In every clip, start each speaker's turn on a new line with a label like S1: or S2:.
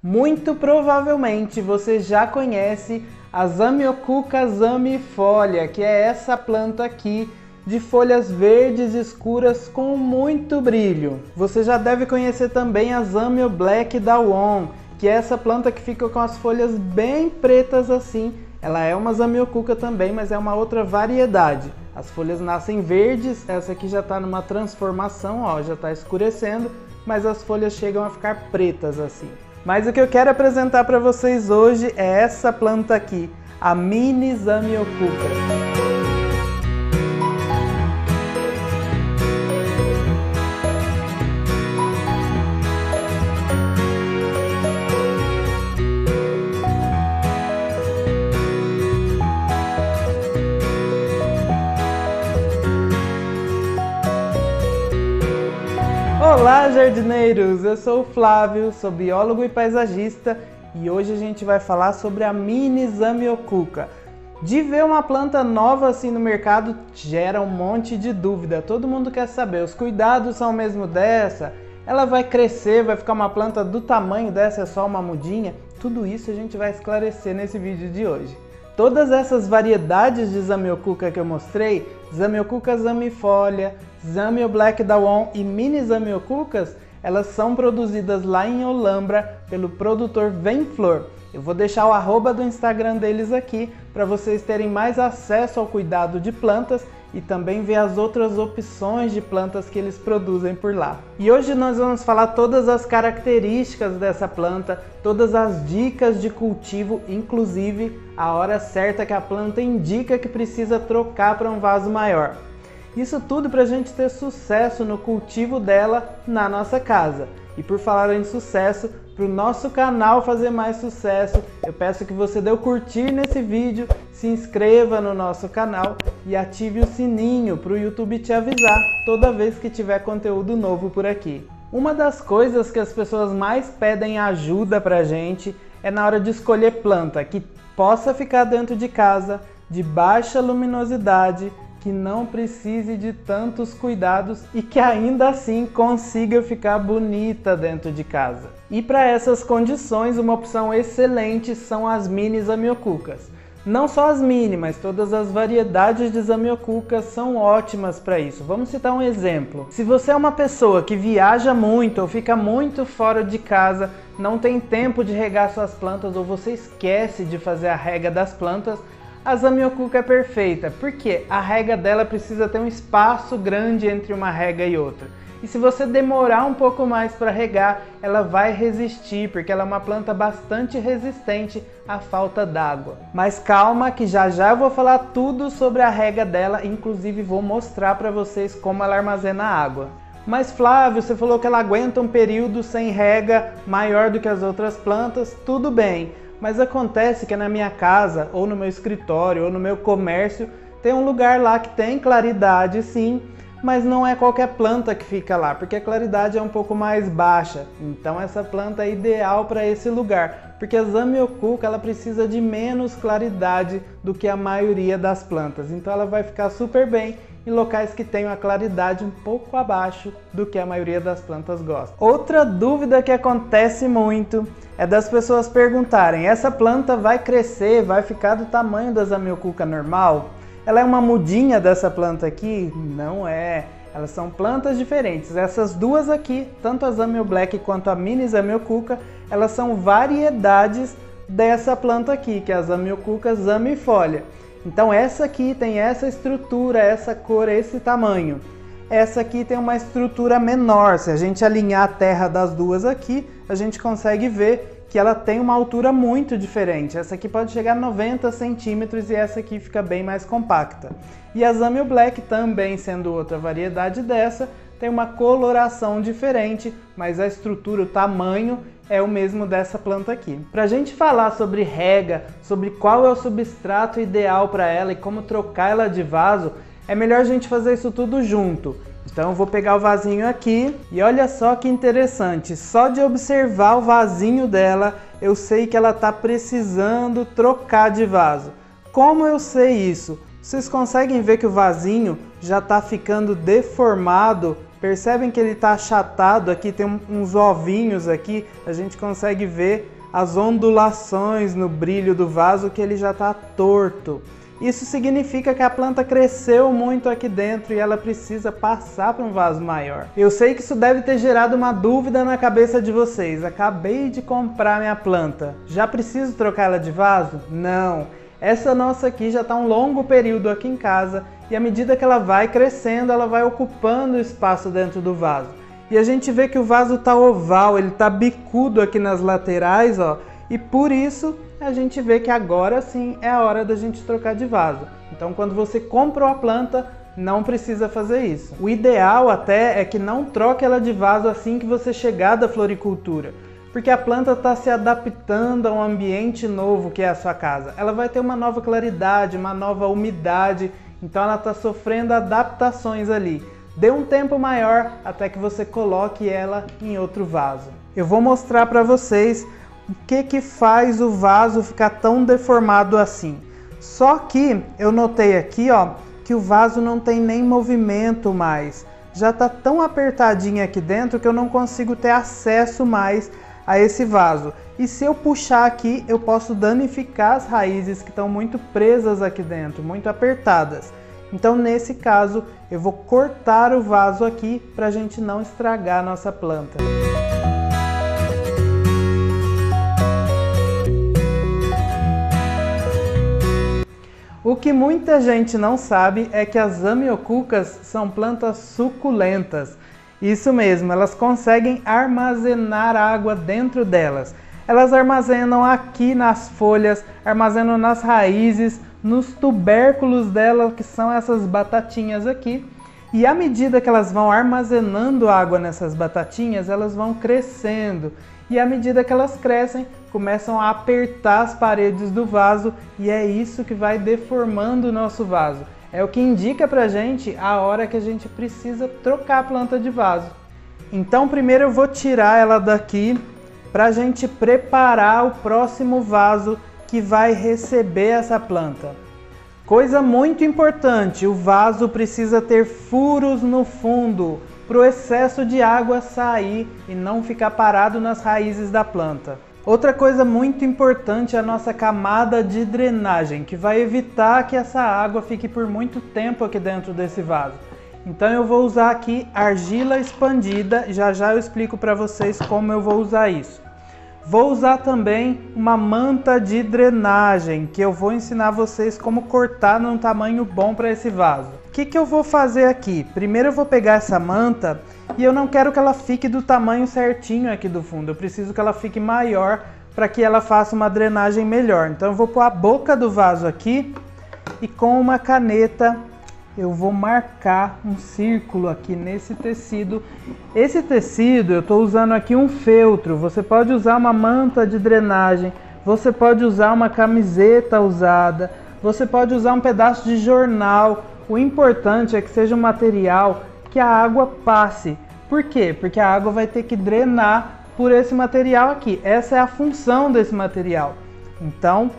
S1: Muito provavelmente você já conhece a Zamioculca zamifolia, que é essa planta aqui de folhas verdes escuras com muito brilho. Você já deve conhecer também a Zamio Black da Won, que é essa planta que fica com as folhas bem pretas assim. Ela é uma Zamioculca também, mas é uma outra variedade. As folhas nascem verdes, essa aqui já está numa transformação, ó, já está escurecendo, mas as folhas chegam a ficar pretas assim. Mas o que eu quero apresentar para vocês hoje é essa planta aqui, a Mini Zamioculca. Olá, jardineiros! Eu sou o Flávio, sou biólogo e paisagista e hoje a gente vai falar sobre a Mini Zamioculca. De ver uma planta nova assim no mercado gera um monte de dúvida. Todo mundo quer saber, os cuidados são o mesmo dessa? Ela vai crescer, vai ficar uma planta do tamanho dessa, é só uma mudinha? Tudo isso a gente vai esclarecer nesse vídeo de hoje. Todas essas variedades de Zamioculca que eu mostrei, Zamioculca zamifolia, Zamio Black da Won e Mini Zamioculcas, elas são produzidas lá em Olambra pelo produtor Vemflor. Eu vou deixar o arroba do Instagram deles aqui para vocês terem mais acesso ao cuidado de plantas e também ver as outras opções de plantas que eles produzem por lá. E hoje nós vamos falar todas as características dessa planta, todas as dicas de cultivo, inclusive a hora certa que a planta indica que precisa trocar para um vaso maior. Isso tudo para a gente ter sucesso no cultivo dela na nossa casa. E por falar em sucesso, para o nosso canal fazer mais sucesso, eu peço que você dê o curtir nesse vídeo, se inscreva no nosso canal e ative o sininho para o YouTube te avisar toda vez que tiver conteúdo novo por aqui. Uma das coisas que as pessoas mais pedem ajuda para a gente é na hora de escolher planta que possa ficar dentro de casa, de baixa luminosidade, que não precise de tantos cuidados e que ainda assim consiga ficar bonita dentro de casa. E para essas condições, uma opção excelente são as Mini Zamioculcas. Não só as mini, mas todas as variedades de Zamioculcas são ótimas para isso. Vamos citar um exemplo. Se você é uma pessoa que viaja muito ou fica muito fora de casa, não tem tempo de regar suas plantas ou você esquece de fazer a rega das plantas, a Zamioculca é perfeita, porque a rega dela precisa ter um espaço grande entre uma rega e outra. E se você demorar um pouco mais para regar, ela vai resistir, porque ela é uma planta bastante resistente à falta d'água. Mas calma que já já eu vou falar tudo sobre a rega dela, inclusive vou mostrar para vocês como ela armazena água. Mas Flávio, você falou que ela aguenta um período sem rega maior do que as outras plantas, tudo bem. Mas acontece que na minha casa, ou no meu escritório, ou no meu comércio, tem um lugar lá que tem claridade sim, mas não é qualquer planta que fica lá, porque a claridade é um pouco mais baixa. Então essa planta é ideal para esse lugar, porque a Zamioculca ela precisa de menos claridade do que a maioria das plantas. Então ela vai ficar super bem em locais que tenham a claridade um pouco abaixo do que a maioria das plantas gosta. Outra dúvida que acontece muito é das pessoas perguntarem: essa planta vai crescer, vai ficar do tamanho da Zamioculca normal? Ela é uma mudinha dessa planta aqui? Não é. Elas são plantas diferentes. Essas duas aqui, tanto a Zamio Black quanto a Mini Zamioculca, elas são variedades dessa planta aqui, que é a Zamioculca zamifolia. Então essa aqui tem essa estrutura, essa cor, esse tamanho. Essa aqui tem uma estrutura menor. Se a gente alinhar a terra das duas aqui, a gente consegue ver que ela tem uma altura muito diferente. Essa aqui pode chegar a 90 centímetros e essa aqui fica bem mais compacta. E a Zamio Black, também sendo outra variedade dessa, tem uma coloração diferente, mas a estrutura, o tamanho é o mesmo dessa planta aqui. Para a gente falar sobre rega, sobre qual é o substrato ideal para ela e como trocar ela de vaso, é melhor a gente fazer isso tudo junto. Então eu vou pegar o vasinho aqui e olha só que interessante, só de observar o vasinho dela, eu sei que ela está precisando trocar de vaso. Como eu sei isso? Vocês conseguem ver que o vasinho já está ficando deformado Percebem que ele está achatado aqui, tem uns ovinhos aqui, a gente consegue ver as ondulações no brilho do vaso que ele já está torto. Isso significa que a planta cresceu muito aqui dentro e ela precisa passar para um vaso maior. Eu sei que isso deve ter gerado uma dúvida na cabeça de vocês. Acabei de comprar minha planta, já preciso trocar ela de vaso? Não! Essa nossa aqui já está um longo período aqui em casa e à medida que ela vai crescendo, ela vai ocupando espaço dentro do vaso. E a gente vê que o vaso está oval, ele está bicudo aqui nas laterais, ó, e por isso a gente vê que agora sim é a hora da gente trocar de vaso. Então quando você comprou a planta, não precisa fazer isso. O ideal até é que não troque ela de vaso assim que você chegar da floricultura, porque a planta está se adaptando a um ambiente novo que é a sua casa. Ela vai ter uma nova claridade, uma nova umidade, então ela está sofrendo adaptações ali. Dê um tempo maior até que você coloque ela em outro vaso. Eu vou mostrar para vocês o que faz o vaso ficar tão deformado assim. Só que eu notei aqui, ó, que o vaso não tem nem movimento mais. Já está tão apertadinho aqui dentro que eu não consigo ter acesso mais a esse vaso. E se eu puxar aqui, eu posso danificar as raízes que estão muito presas aqui dentro, muito apertadas. Então, nesse caso, eu vou cortar o vaso aqui para a gente não estragar a nossa planta. O que muita gente não sabe é que as amiocucas são plantas suculentas. Isso mesmo, elas conseguem armazenar água dentro delas. Elas armazenam aqui nas folhas, armazenam nas raízes, nos tubérculos dela, que são essas batatinhas aqui. E à medida que elas vão armazenando água nessas batatinhas, elas vão crescendo. E à medida que elas crescem, começam a apertar as paredes do vaso e é isso que vai deformando o nosso vaso. É o que indica pra gente a hora que a gente precisa trocar a planta de vaso. Então primeiro eu vou tirar ela daqui pra gente preparar o próximo vaso que vai receber essa planta. Coisa muito importante, o vaso precisa ter furos no fundo para o excesso de água sair e não ficar parado nas raízes da planta. Outra coisa muito importante é a nossa camada de drenagem, que vai evitar que essa água fique por muito tempo aqui dentro desse vaso. Então eu vou usar aqui argila expandida, já já eu explico para vocês como eu vou usar isso. Vou usar também uma manta de drenagem, que eu vou ensinar vocês como cortar num tamanho bom para esse vaso. O que eu vou fazer aqui? Primeiro eu vou pegar essa manta e eu não quero que ela fique do tamanho certinho aqui do fundo. Eu preciso que ela fique maior para que ela faça uma drenagem melhor. Então eu vou pôr a boca do vaso aqui e com uma caneta eu vou marcar um círculo aqui nesse tecido. Esse tecido eu estou usando aqui um feltro. Você pode usar uma manta de drenagem, você pode usar uma camiseta usada, você pode usar um pedaço de jornal. O importante é que seja um material que a água passe. Por quê? Porque a água vai ter que drenar por esse material aqui. Essa é a função desse material. Então,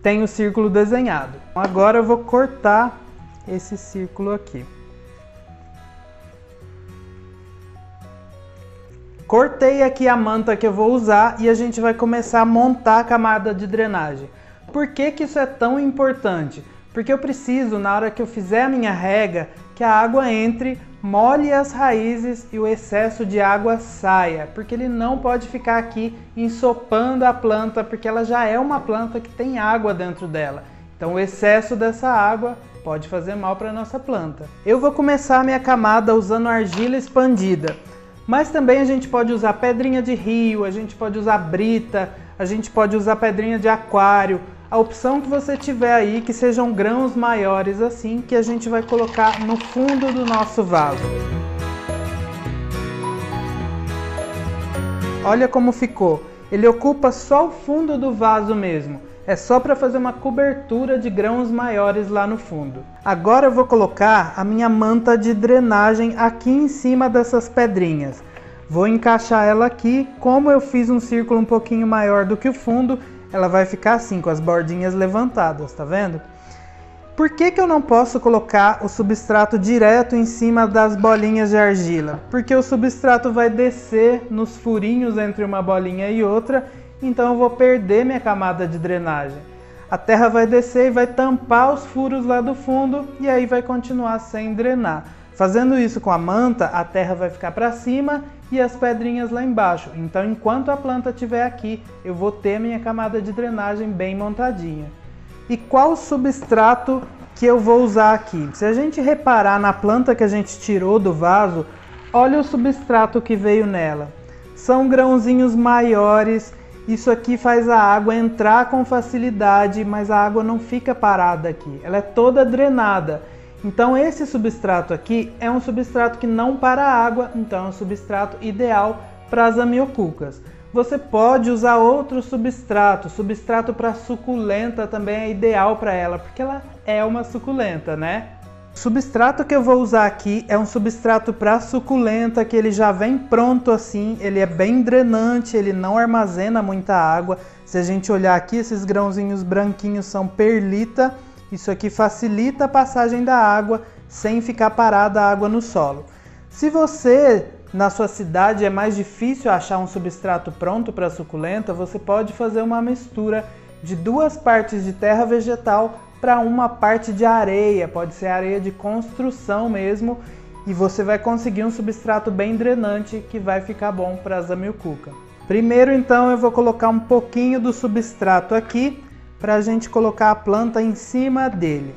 S1: tem o círculo desenhado. Agora eu vou cortar esse círculo aqui. Cortei aqui a manta que eu vou usar e a gente vai começar a montar a camada de drenagem. Por que isso é tão importante? Porque eu preciso, na hora que eu fizer a minha rega, que a água entre, molhe as raízes e o excesso de água saia. Porque ele não pode ficar aqui ensopando a planta, porque ela já é uma planta que tem água dentro dela. Então o excesso dessa água pode fazer mal para a nossa planta. Eu vou começar a minha camada usando argila expandida. Mas também a gente pode usar pedrinha de rio, a gente pode usar brita, a gente pode usar pedrinha de aquário. A opção que você tiver aí, que sejam grãos maiores assim, que a gente vai colocar no fundo do nosso vaso. Olha como ficou. Ele ocupa só o fundo do vaso mesmo. É só para fazer uma cobertura de grãos maiores lá no fundo. Agora eu vou colocar a minha manta de drenagem aqui em cima dessas pedrinhas. Vou encaixar ela aqui. Como eu fiz um círculo um pouquinho maior do que o fundo, ela vai ficar assim, com as bordinhas levantadas, tá vendo? Por que eu não posso colocar o substrato direto em cima das bolinhas de argila? Porque o substrato vai descer nos furinhos entre uma bolinha e outra, então eu vou perder minha camada de drenagem. A terra vai descer e vai tampar os furos lá do fundo e aí vai continuar sem drenar. Fazendo isso com a manta, a terra vai ficar para cima e as pedrinhas lá embaixo. Então, enquanto a planta estiver aqui, eu vou ter minha camada de drenagem bem montadinha. E qual substrato que eu vou usar aqui? Se a gente reparar na planta que a gente tirou do vaso, olha o substrato que veio nela. São grãozinhos maiores, isso aqui faz a água entrar com facilidade, mas a água não fica parada aqui, ela é toda drenada. Então esse substrato aqui é um substrato que não para a água, então é um substrato ideal para as amiocucas. Você pode usar outro substrato para suculenta também é ideal para ela, porque ela é uma suculenta, né? O substrato que eu vou usar aqui é um substrato para suculenta, que ele já vem pronto assim, ele é bem drenante, ele não armazena muita água. Se a gente olhar aqui, esses grãozinhos branquinhos são perlita, isso aqui facilita a passagem da água sem ficar parada a água no solo. Se você na sua cidade é mais difícil achar um substrato pronto para suculenta, você pode fazer uma mistura de 2 partes de terra vegetal para uma parte de areia, pode ser areia de construção mesmo, e você vai conseguir um substrato bem drenante que vai ficar bom para as amiocuca. Primeiro então eu vou colocar um pouquinho do substrato aqui para a gente colocar a planta em cima dele.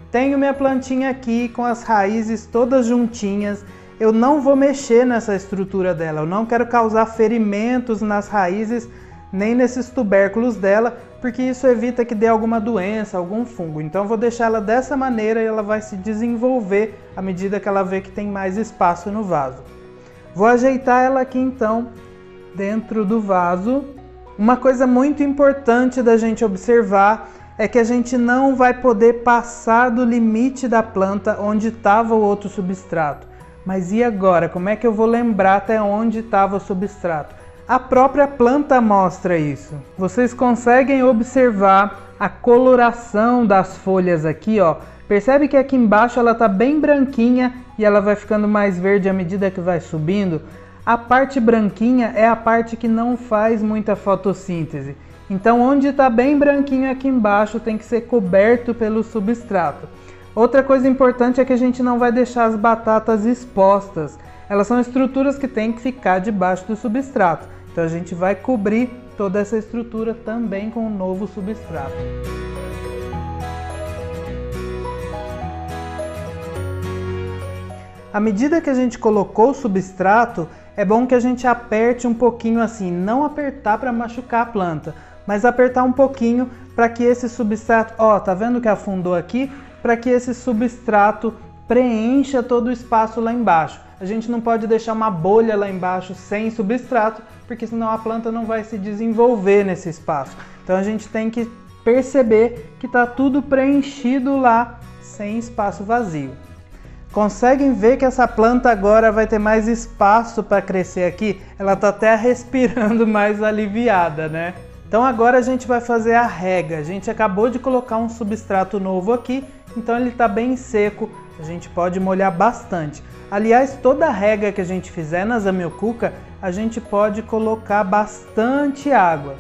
S1: Tenho minha plantinha aqui com as raízes todas juntinhas. Eu não vou mexer nessa estrutura dela, eu não quero causar ferimentos nas raízes nem nesses tubérculos dela, porque isso evita que dê alguma doença, algum fungo. Então eu vou deixar ela dessa maneira e ela vai se desenvolver à medida que ela vê que tem mais espaço no vaso. Vou ajeitar ela aqui então dentro do vaso. Uma coisa muito importante da gente observar é que a gente não vai poder passar do limite da planta onde estava o outro substrato. Mas e agora? Como é que eu vou lembrar até onde estava o substrato? A própria planta mostra isso. Vocês conseguem observar a coloração das folhas aqui, ó. Percebe que aqui embaixo ela está bem branquinha e ela vai ficando mais verde à medida que vai subindo? A parte branquinha é a parte que não faz muita fotossíntese. Então onde está bem branquinho aqui embaixo tem que ser coberto pelo substrato. Outra coisa importante é que a gente não vai deixar as batatas expostas. Elas são estruturas que têm que ficar debaixo do substrato. Então a gente vai cobrir toda essa estrutura também com um novo substrato. À medida que a gente colocou o substrato, é bom que a gente aperte um pouquinho assim, não apertar para machucar a planta, mas apertar um pouquinho para que esse substrato, ó, tá vendo que afundou aqui? Para que esse substrato preencha todo o espaço lá embaixo. A gente não pode deixar uma bolha lá embaixo sem substrato, porque senão a planta não vai se desenvolver nesse espaço. Então a gente tem que perceber que está tudo preenchido lá, sem espaço vazio. Conseguem ver que essa planta agora vai ter mais espaço para crescer aqui? Ela está até respirando mais aliviada, né? Então agora a gente vai fazer a rega. A gente acabou de colocar um substrato novo aqui, então ele está bem seco, a gente pode molhar bastante. Aliás, toda a rega que a gente fizer nas amiocuca, a gente pode colocar bastante água.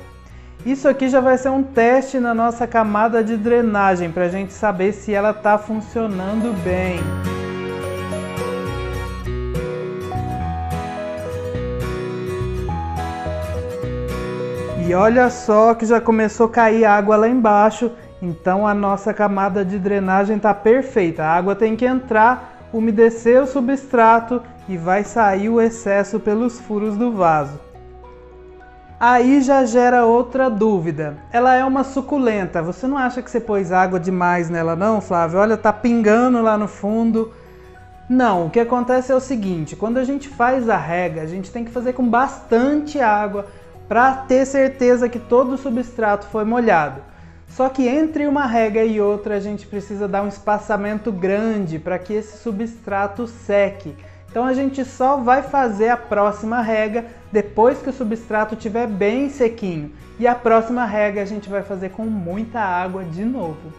S1: Isso aqui já vai ser um teste na nossa camada de drenagem, para a gente saber se ela está funcionando bem. E olha só que já começou a cair água lá embaixo, então a nossa camada de drenagem está perfeita. A água tem que entrar, umedecer o substrato e vai sair o excesso pelos furos do vaso. Aí já gera outra dúvida. Ela é uma suculenta. Você não acha que você pôs água demais nela não, Flávio? Olha, tá pingando lá no fundo. Não, o que acontece é o seguinte, quando a gente faz a rega, a gente tem que fazer com bastante água para ter certeza que todo o substrato foi molhado. Só que entre uma rega e outra a gente precisa dar um espaçamento grande para que esse substrato seque. Então a gente só vai fazer a próxima rega depois que o substrato estiver bem sequinho. E a próxima rega a gente vai fazer com muita água de novo.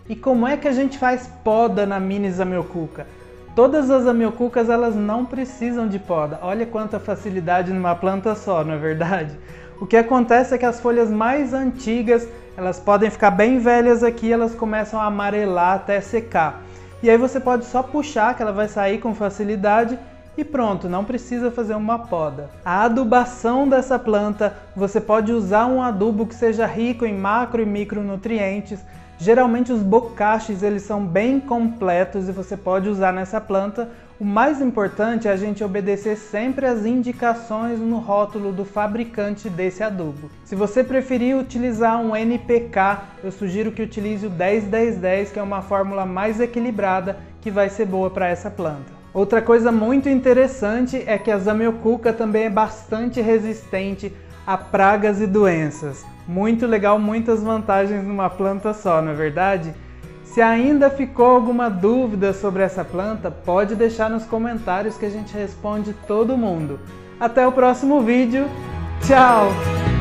S1: E como é que a gente faz poda na mini zamioculca? Todas as zamioculcas elas não precisam de poda. Olha quanta facilidade numa planta só, não é verdade? O que acontece é que as folhas mais antigas, elas podem ficar bem velhas aqui, elas começam a amarelar até secar. E aí você pode só puxar que ela vai sair com facilidade e pronto, não precisa fazer uma poda. A adubação dessa planta, você pode usar um adubo que seja rico em macro e micronutrientes. Geralmente os bocaches eles são bem completos e você pode usar nessa planta. O mais importante é a gente obedecer sempre as indicações no rótulo do fabricante desse adubo. Se você preferir utilizar um NPK, eu sugiro que utilize o 10-10-10, que é uma fórmula mais equilibrada que vai ser boa para essa planta. Outra coisa muito interessante é que a zamioculca também é bastante resistente a pragas e doenças. Muito legal, muitas vantagens numa planta só, não é verdade? Se ainda ficou alguma dúvida sobre essa planta, pode deixar nos comentários que a gente responde todo mundo. Até o próximo vídeo. Tchau!